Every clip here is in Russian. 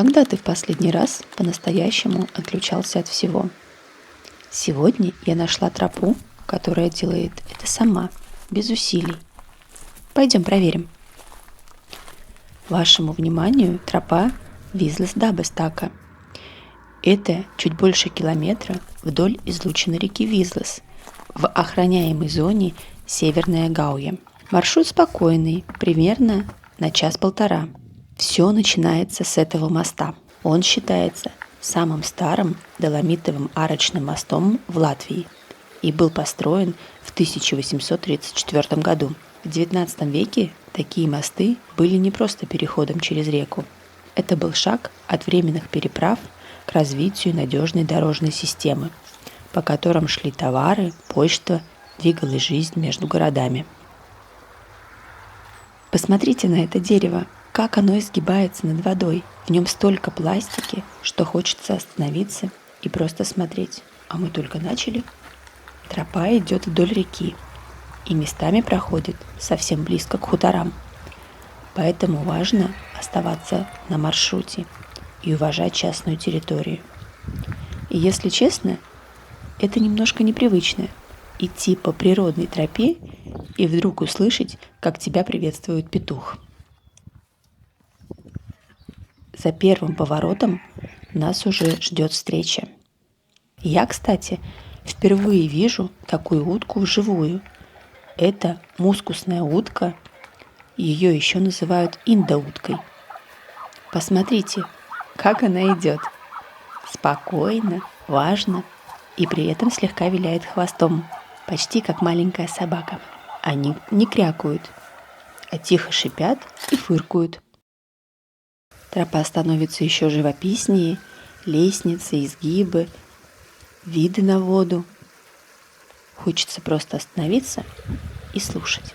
Когда ты в последний раз по-настоящему отключался от всего? Сегодня я нашла тропу, которая делает это сама, без усилий. Пойдем проверим. Вашему вниманию тропа Визлас-Дабестака. Это чуть больше километра вдоль излучины реки Визлас в охраняемой зоне Северная Гауя. Маршрут спокойный, примерно на час-полтора. Все начинается с этого моста. Он считается самым старым доломитовым арочным мостом в Латвии и был построен в 1834 году. В XIX веке такие мосты были не просто переходом через реку. Это был шаг от временных переправ к развитию надежной дорожной системы, по которым шли товары, почта, двигалась жизнь между городами. Посмотрите на это дерево, как оно изгибается над водой. В нем столько пластики, что хочется остановиться и просто смотреть. А мы только начали. Тропа идет вдоль реки и местами проходит совсем близко к хуторам. Поэтому важно оставаться на маршруте и уважать частную территорию. И если честно, это немножко непривычно – идти по природной тропе и вдруг услышать, как тебя приветствует петух. За первым поворотом нас уже ждет встреча. Я, кстати, впервые вижу такую утку вживую. Это мускусная утка, ее еще называют индоуткой. Посмотрите, как она идет. Спокойно, важно и при этом слегка виляет хвостом, почти как маленькая собака. Они не крякают, а тихо шипят и фыркают. Тропа становится еще живописнее, лестницы, изгибы, виды на воду. Хочется просто остановиться и слушать.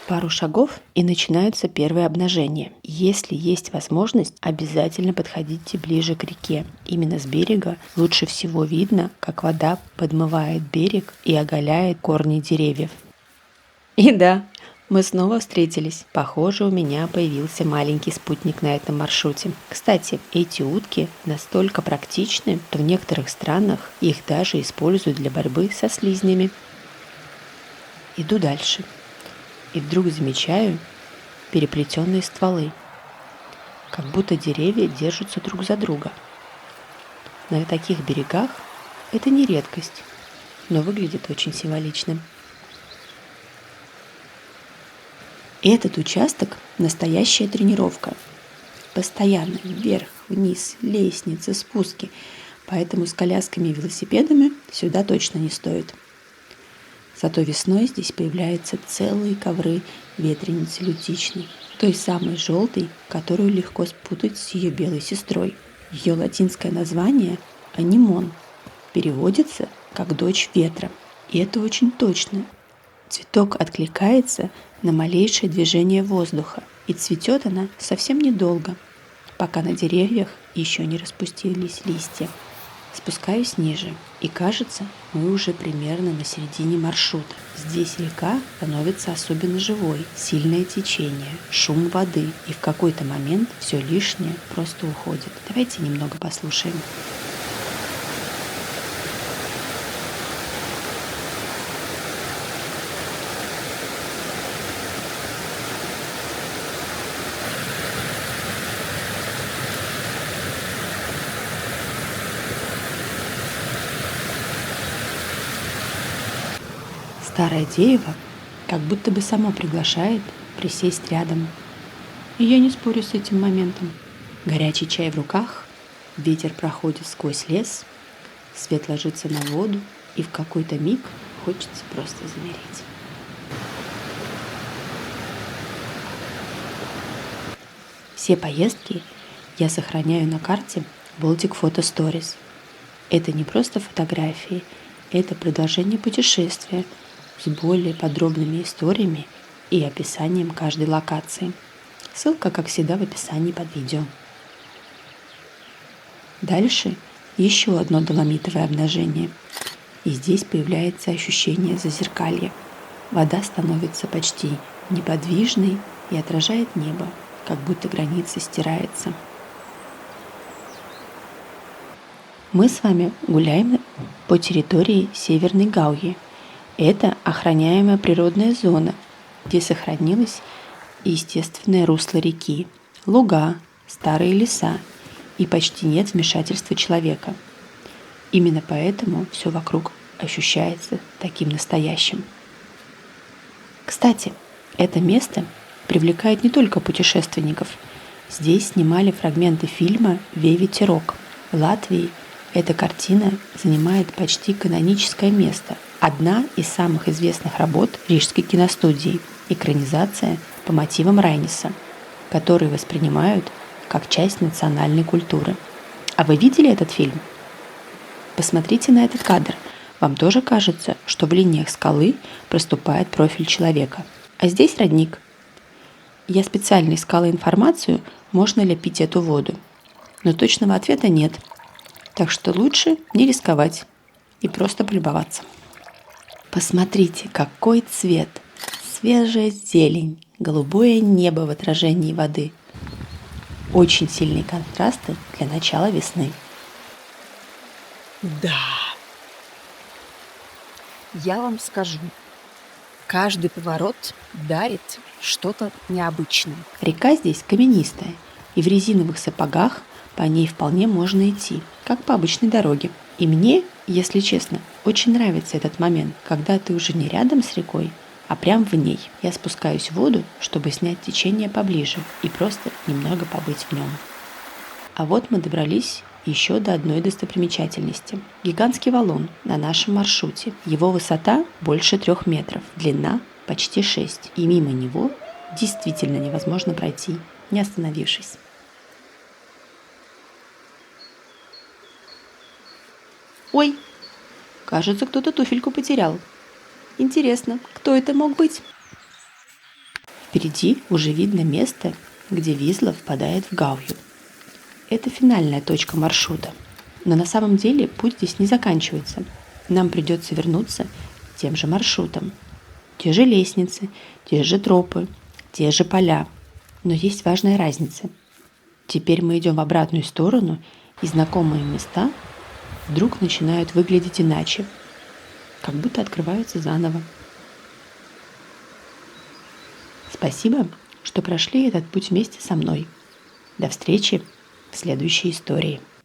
Пару шагов и начинаются первые обнажения. Если есть возможность, обязательно подходите ближе к реке. Именно с берега лучше всего видно, как вода подмывает берег и оголяет корни деревьев. И да, мы снова встретились. Похоже, у меня появился маленький спутник на этом маршруте. Кстати, эти утки настолько практичны, что в некоторых странах их даже используют для борьбы со слизнями. Иду дальше. И вдруг замечаю переплетенные стволы, как будто деревья держатся друг за друга. На таких берегах это не редкость, но выглядит очень символичным. И этот участок – настоящая тренировка. Постоянно вверх, вниз, лестницы, спуски. Поэтому с колясками и велосипедами сюда точно не стоит. Зато весной здесь появляются целые ковры ветреницы лютичной, той самой желтой, которую легко спутать с ее белой сестрой. Ее латинское название – анимон, переводится как «дочь ветра». И это очень точно. Цветок откликается на малейшее движение воздуха, и цветет она совсем недолго, пока на деревьях еще не распустились листья. Спускаюсь ниже, и кажется, мы уже примерно на середине маршрута. Здесь река становится особенно живой, сильное течение, шум воды, и в какой-то момент все лишнее просто уходит. Давайте немного послушаем. Старое дерево как будто бы само приглашает присесть рядом. И я не спорю с этим моментом. Горячий чай в руках, ветер проходит сквозь лес, свет ложится на воду, и в какой-то миг хочется просто замереть. Все поездки я сохраняю на карте Baltic Photo Stories. Это не просто фотографии, это продолжение путешествия с более подробными историями и описанием каждой локации. Ссылка, как всегда, в описании под видео. Дальше еще одно доломитовое обнажение. и здесь появляется ощущение зазеркалья. Вода становится почти неподвижной и отражает небо, как будто граница стирается. Мы с вами гуляем по территории Северной Гауи. Это охраняемая природная зона, где сохранилось естественное русло реки, луга, старые леса и почти нет вмешательства человека. Именно поэтому все вокруг ощущается таким настоящим. Кстати, это место привлекает не только путешественников. Здесь снимали фрагменты фильма «Вей ветерок». В Латвии эта картина занимает почти каноническое место. Одна из самых известных работ Рижской киностудии – экранизация по мотивам Райниса, которые воспринимают как часть национальной культуры. А вы видели этот фильм? Посмотрите на этот кадр. Вам тоже кажется, что в линиях скалы проступает профиль человека. А здесь родник. Я специально искала информацию, можно ли пить эту воду. Но точного ответа нет. Так что лучше не рисковать и просто полюбоваться. Посмотрите, какой цвет! Свежая зелень, голубое небо в отражении воды. Очень сильные контрасты для начала весны. Да, я вам скажу, каждый поворот дарит что-то необычное. Река здесь каменистая, и в резиновых сапогах по ней вполне можно идти, как по обычной дороге. И мне, если честно, очень нравится этот момент, когда ты уже не рядом с рекой, а прям в ней. Я спускаюсь в воду, чтобы снять течение поближе и просто немного побыть в нем. А вот мы добрались еще до одной достопримечательности. Гигантский валун на нашем маршруте. Его высота больше 3 метров, длина почти 6. И мимо него действительно невозможно пройти, не остановившись. Ой, кажется, кто-то туфельку потерял. Интересно, кто это мог быть? Впереди уже видно место, где Визла впадает в Гаую. Это финальная точка маршрута. Но на самом деле путь здесь не заканчивается. Нам придется вернуться тем же маршрутом. Те же лестницы, те же тропы, те же поля. Но есть важная разница. Теперь мы идем в обратную сторону, и знакомые места вдруг начинают выглядеть иначе, как будто открываются заново. Спасибо, что прошли этот путь вместе со мной. До встречи в следующей истории.